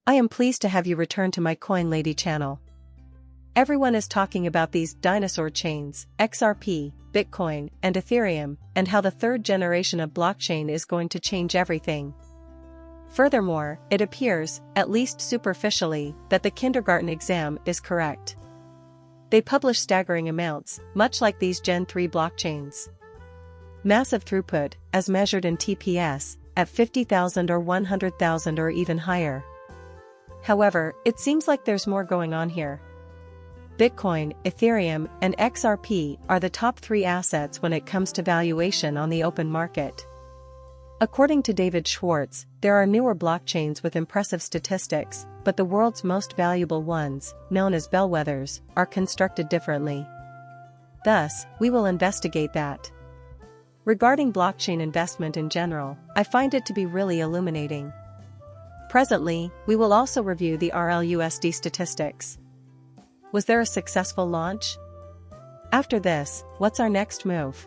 I am pleased to have you return to my Coin Lady channel. Everyone is talking about these dinosaur chains, XRP, Bitcoin, and Ethereum, and how the third generation of blockchain is going to change everything. Furthermore, it appears, at least superficially, that the kindergarten exam is correct. They publish staggering amounts, much like these Gen 3 blockchains. Massive throughput, as measured in TPS, at 50,000 or 100,000 or even higher. However, it seems like there's more going on here. Bitcoin, Ethereum, and XRP are the top 3 assets when it comes to valuation on the open market. According to David Schwartz, there are newer blockchains with impressive statistics, but the world's most valuable ones, known as bellwethers, are constructed differently. Thus, we will investigate that. Regarding blockchain investment in general, I find it to be really illuminating. Presently, we will also review the RLUSD statistics. Was there a successful launch? After this, what's our next move?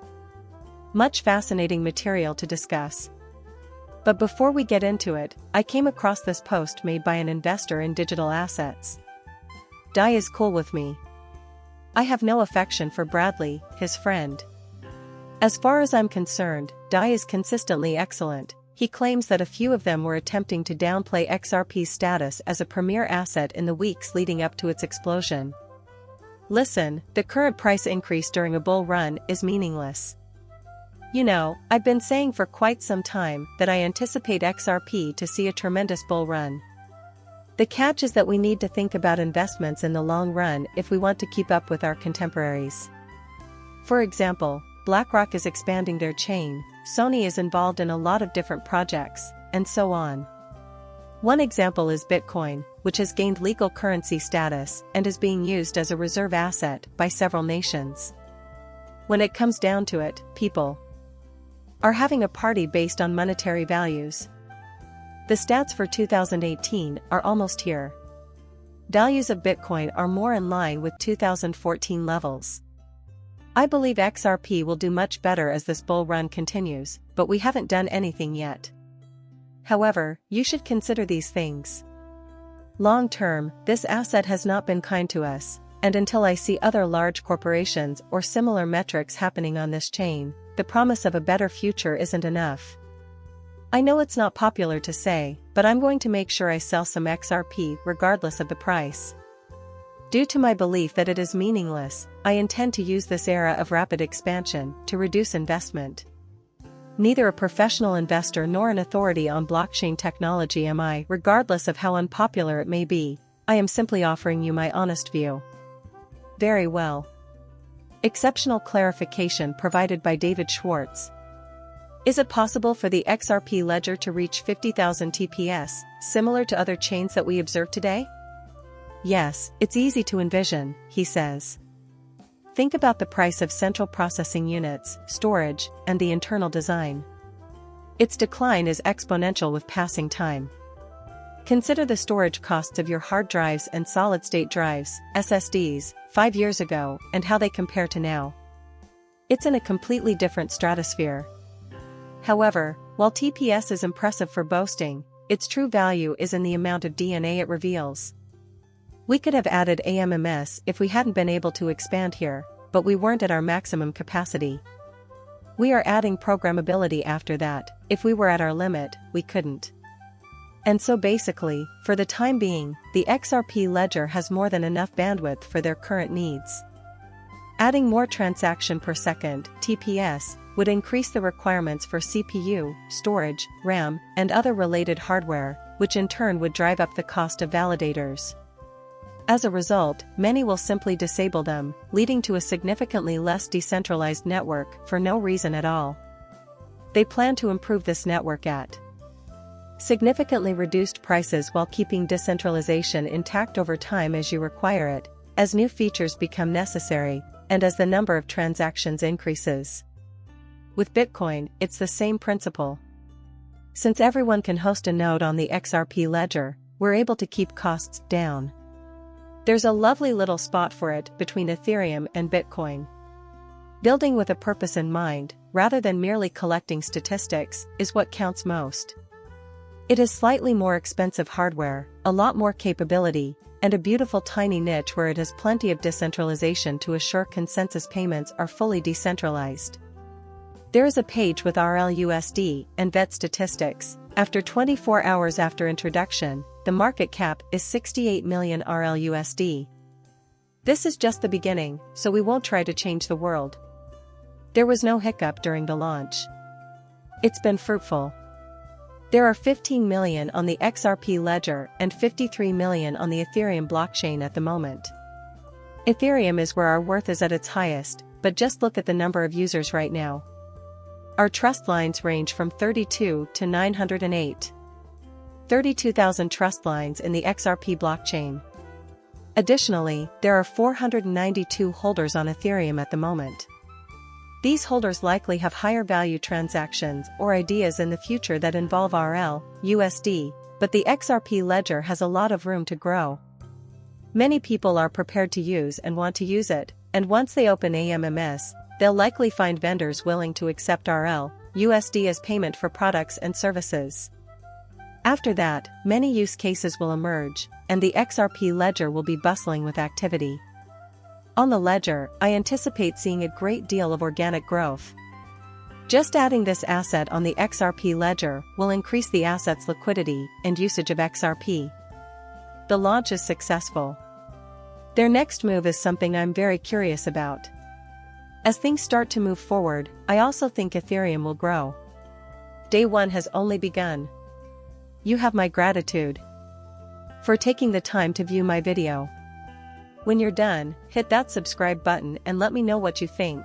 Much fascinating material to discuss. But before we get into it, I came across this post made by an investor in digital assets. Dai is cool with me. I have no affection for Bradley, his friend. As far as I'm concerned, Dai is consistently excellent. He claims that a few of them were attempting to downplay XRP's status as a premier asset in the weeks leading up to its explosion. Listen, the current price increase during a bull run is meaningless. You know, I've been saying for quite some time that I anticipate XRP to see a tremendous bull run. The catch is that we need to think about investments in the long run if we want to keep up with our contemporaries. For example, BlackRock is expanding their chain, Sony is involved in a lot of different projects, and so on. One example is Bitcoin, which has gained legal currency status and is being used as a reserve asset by several nations. When it comes down to it, people are having a party based on monetary values. The stats for 2018 are almost here. Values of Bitcoin are more in line with 2014 levels. I believe XRP will do much better as this bull run continues, but we haven't done anything yet. However, you should consider these things. Long term, this asset has not been kind to us, and until I see other large corporations or similar metrics happening on this chain, the promise of a better future isn't enough. I know it's not popular to say, but I'm going to make sure I sell some XRP regardless of the price. Due to my belief that it is meaningless, I intend to use this era of rapid expansion to reduce investment. Neither a professional investor nor an authority on blockchain technology am I, regardless of how unpopular it may be. I am simply offering you my honest view. Very well. Exceptional clarification provided by David Schwartz. Is it possible for the XRP ledger to reach 50,000 TPS, similar to other chains that we observe today? Yes, it's easy to envision, he says. Think about the price of central processing units, storage, and the internal design. Its decline is exponential with passing time. Consider the storage costs of your hard drives and solid-state drives, SSDs, 5 years ago, and how they compare to now. It's in a completely different stratosphere. However, while TPS is impressive for boasting, its true value is in the amount of DNA it reveals. We could have added AMMS if we hadn't been able to expand here, but we weren't at our maximum capacity. We are adding programmability after that. If we were at our limit, we couldn't. And so basically, for the time being, the XRP ledger has more than enough bandwidth for their current needs. Adding more transaction per second, TPS, would increase the requirements for CPU, storage, RAM, and other related hardware, which in turn would drive up the cost of validators. As a result, many will simply disable them, leading to a significantly less decentralized network for no reason at all. They plan to improve this network at significantly reduced prices while keeping decentralization intact over time as you require it, as new features become necessary, and as the number of transactions increases. With Bitcoin, it's the same principle. Since everyone can host a node on the XRP ledger, we're able to keep costs down. There's a lovely little spot for it between Ethereum and Bitcoin. Building with a purpose in mind, rather than merely collecting statistics, is what counts most. It is slightly more expensive hardware, a lot more capability, and a beautiful tiny niche where it has plenty of decentralization to assure consensus payments are fully decentralized. There is a page with RLUSD and VET statistics. After 24 hours after introduction, the market cap is 68 million RLUSD. This is just the beginning, so we won't try to change the world. There was no hiccup during the launch. It's been fruitful. There are 15 million on the XRP ledger and 53 million on the Ethereum blockchain at the moment. Ethereum is where our worth is at its highest, but just look at the number of users right now. Our trust lines range from 32 to 908. 32,000 trust lines in the XRP blockchain. Additionally, there are 492 holders on Ethereum at the moment. These holders likely have higher value transactions or ideas in the future that involve RL, USD, but the XRP ledger has a lot of room to grow. Many people are prepared to use and want to use it, and once they open AMMS, they'll likely find vendors willing to accept RL, USD as payment for products and services. After that, many use cases will emerge, and the XRP ledger will be bustling with activity. On the ledger, I anticipate seeing a great deal of organic growth. Just adding this asset on the XRP ledger will increase the asset's liquidity and usage of XRP. The launch is successful. Their next move is something I'm very curious about. As things start to move forward, I also think Ethereum will grow. Day one has only begun. You have my gratitude for taking the time to view my video. When you're done, hit that subscribe button and let me know what you think.